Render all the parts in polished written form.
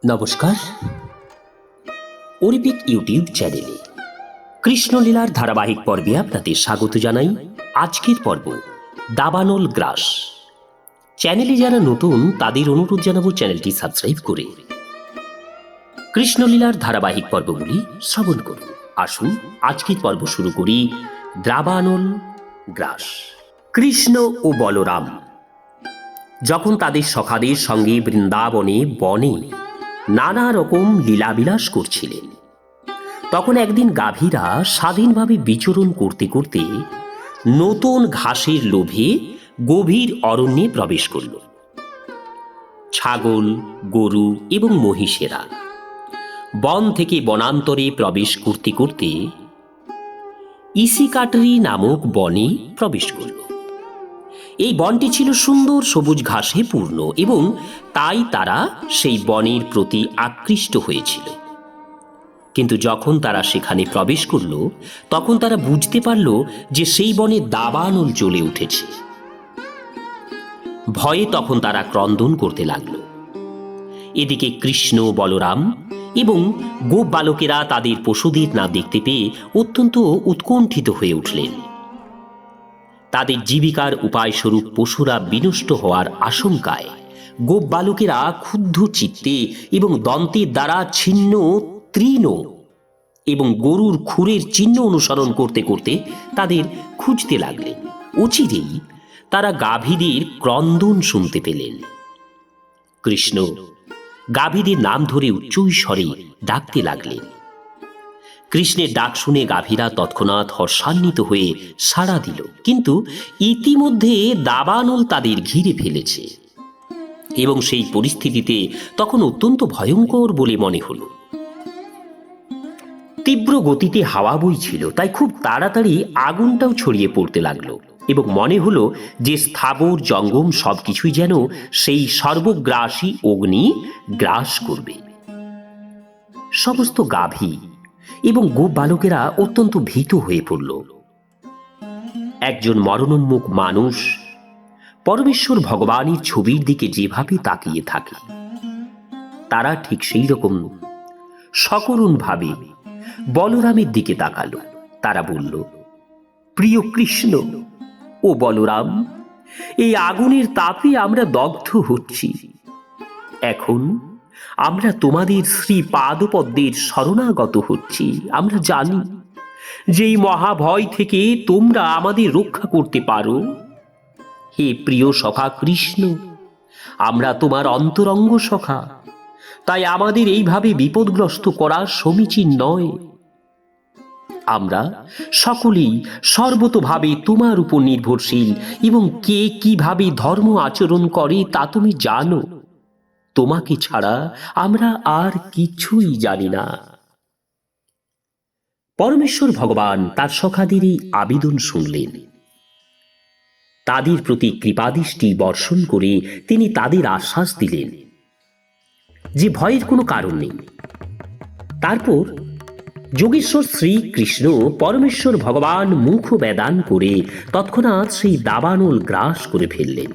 নমস্কার। অরিপিক ইউটিউব চ্যানেলে কৃষ্ণলীলার ধারাবাহিক পর্বে আপনাদের স্বাগত জানাই। আজকের পর্ব দাবানল গ্রাস। চ্যানেলে যারা নতুন তাদের অনুরোধ জানাবো চ্যানেলটি সাবস্ক্রাইব করে কৃষ্ণলীলার ধারাবাহিক পর্বগুলি শ্রবণ করুন। আসুন আজকের পর্ব শুরু করি। দাবানল গ্রাস। কৃষ্ণ ও বলরাম যখন তাদের সখাদের সঙ্গে বৃন্দাবনে বনে নানা রকম লীলাবিলাস করছিলেন, তখন একদিন গাভীরা স্বাধীনভাবে বিচরণ করতে করতে নতুন ঘাসের লোভে গভীর অরণ্যে প্রবেশ করল। ছাগল, গরু এবং মহিষেরা বন থেকে বনান্তরে প্রবেশ করতে করতে ইসিকাটরি নামক বনে প্রবেশ করল। এই বনটি ছিল সুন্দর সবুজ ঘাসে পূর্ণ এবং তাই তারা সেই বনের প্রতি আকৃষ্ট হয়েছিল। কিন্তু যখন তারা সেখানে প্রবেশ করল, তখন তারা বুঝতে পারল যে সেই বনে দাবানল জ্বলে উঠেছে। ভয়ে তখন তারা ক্রন্দন করতে লাগল। এদিকে কৃষ্ণ, বলরাম এবং গোপ বালকেরা তাদের পশুদের না দেখতে পেয়ে অত্যন্ত উৎকণ্ঠিত হয়ে উঠলেন। তাদের জীবিকার উপায়স্বরূপ পশুরা বিনষ্ট হওয়ার আশঙ্কায় গোপ বালকেরা ক্ষুব্ধ চিত্তে এবং দন্তের দ্বারা ছিন্ন তৃণ এবং গরুর খুরের চিহ্ন অনুসরণ করতে করতে তাদের খুঁজতে লাগলেন। অচিরেই তারা গাভীদের ক্রন্দন শুনতে পেলেন। কৃষ্ণ গাভীদের নাম ধরে উচ্চস্বরে ডাকতে লাগলেন। কৃষ্ণের ডাক শুনে গাভীরা তৎক্ষণাৎ হর্ষান্বিত হয়ে সাড়া দিল, কিন্তু ইতিমধ্যে দাবানল তাদের ঘিরে ফেলেছে এবং সেই পরিস্থিতিতে তখন অত্যন্ত ভয়ঙ্কর বলে মনে হলো। তীব্র গতিতে হাওয়া বইছিল, তাই খুব তাড়াতাড়ি আগুনটাও ছড়িয়ে পড়তে লাগলো এবং মনে হলো যে স্থাবর জঙ্গম সবকিছুই যেন সেই সর্বগ্রাসী অগ্নি গ্রাস করবে। সমস্ত গাভী এবং গোপ বালকেরা অত্যন্ত ভীত হয়ে পড়ল। একজন মরণোন্মুখ মানুষ পরমেশ্বর ভগবানের ছবির দিকে যেভাবে তাকিয়ে থাকে, তারা ঠিক সেই রকম সকরুণ ভাবে বলরামের দিকে তাকালো। তারা বলল, প্রিয় কৃষ্ণ ও বলরাম, এই আগুনের তাপে আমরা দগ্ধ হচ্ছি। এখন আমরা তোমাদের শ্রী পাদপদ্মের শরণাগত হচ্ছি। আমরা জানি যে এই মহাভয় থেকে তোমরা আমাদের রক্ষা করতে পারো। হে প্রিয় সখা কৃষ্ণ, আমরা তোমার অন্তরঙ্গ সখা, তাই আমাদের এইভাবে বিপদগ্রস্ত করা সমীচীন নয়। আমরা সকলেই সর্বতোভাবে তোমার উপর নির্ভরশীল এবং কে কিভাবে ধর্ম আচরণ করে তা তুমি জানো। তোমাকে ছাড়া আমরা আর কিছুই জানি না। পরমেশ্বর ভগবান তার সখাদের এই আবেদন শুনলেন। তাদের প্রতি কৃপাদৃষ্টি বর্ষণ করে তিনি তাদের আশ্বাস দিলেন যে ভয়ের কোনো কারণ নেই। তারপর যোগেশ্বর শ্রীকৃষ্ণ পরমেশ্বর ভগবান মুখ বেদান করে তৎক্ষণাৎ সেই দাবানল গ্রাস করে ফেললেন।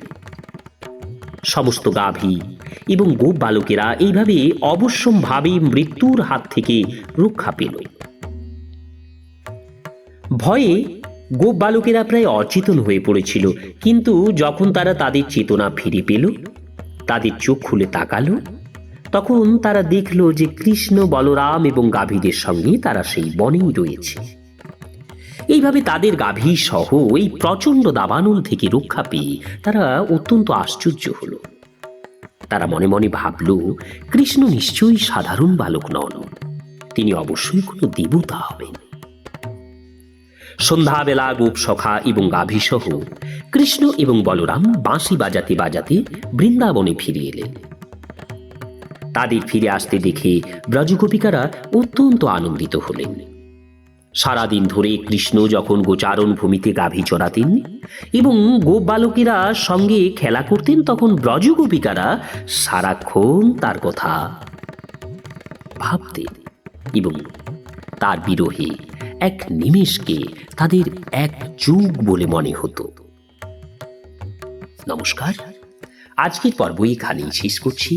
সমস্ত গাভী এবং গোপ বালকেরা এইভাবে অবশ্যম্ভাবে মৃত্যুর হাত থেকে রক্ষা পেল। ভয়ে গোপ বালকেরা প্রায় অচেতন হয়ে পড়েছিল, কিন্তু যখন তারা তাদের চেতনা ফিরে পেল, তাদের চোখ খুলে তাকালো, তখন তারা দেখল যে কৃষ্ণ, বলরাম এবং গাভীদের সঙ্গে তারা সেই বনেই রয়েছে। এইভাবে তাদের গাভী সহ এই প্রচণ্ড দাবানল থেকে রক্ষা পেয়ে তারা অত্যন্ত আশ্চর্য হল। তারা মনে মনে ভাবল, কৃষ্ণ নিশ্চয়ই সাধারণ বালক নন, তিনি অবশ্যই কোনো দেবতা হবেন। সন্ধ্যাবেলা গোপ সখা এবং গাভী সহ কৃষ্ণ এবং বলরাম বাঁশি বাজাতে বাজাতে বৃন্দাবনে ফিরে এলেন। তাদের ফিরে আসতে দেখে ব্রজগোপিকারা অত্যন্ত আনন্দিত হলেন। সারাদিন ধরে কৃষ্ণ যখন গোচারণ ভূমিতে গাভী চড়াতেন এবং গোপ বালকেরা সঙ্গে খেলা করতেন, তখন ব্রজগোপিকারা সারাক্ষণ তার কথা ভাবতেন এবং তার বিরহে এক নিমেষকে তাদের এক যুগ বলে মনে হতো। নমস্কার, আজকের পর্ব এখানেই শেষ করছি।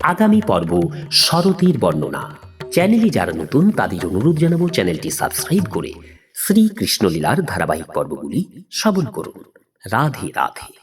আগামী পর্ব শরতের বর্ণনা। চ্যানেলে যারা নতুন তাদের অনুরোধ জানাবো চ্যানেলটি সাবস্ক্রাইব করে শ্রীকৃষ্ণলীলার ধারাবাহিক পর্বগুলি শ্রবণ করুন। রাধে রাধে।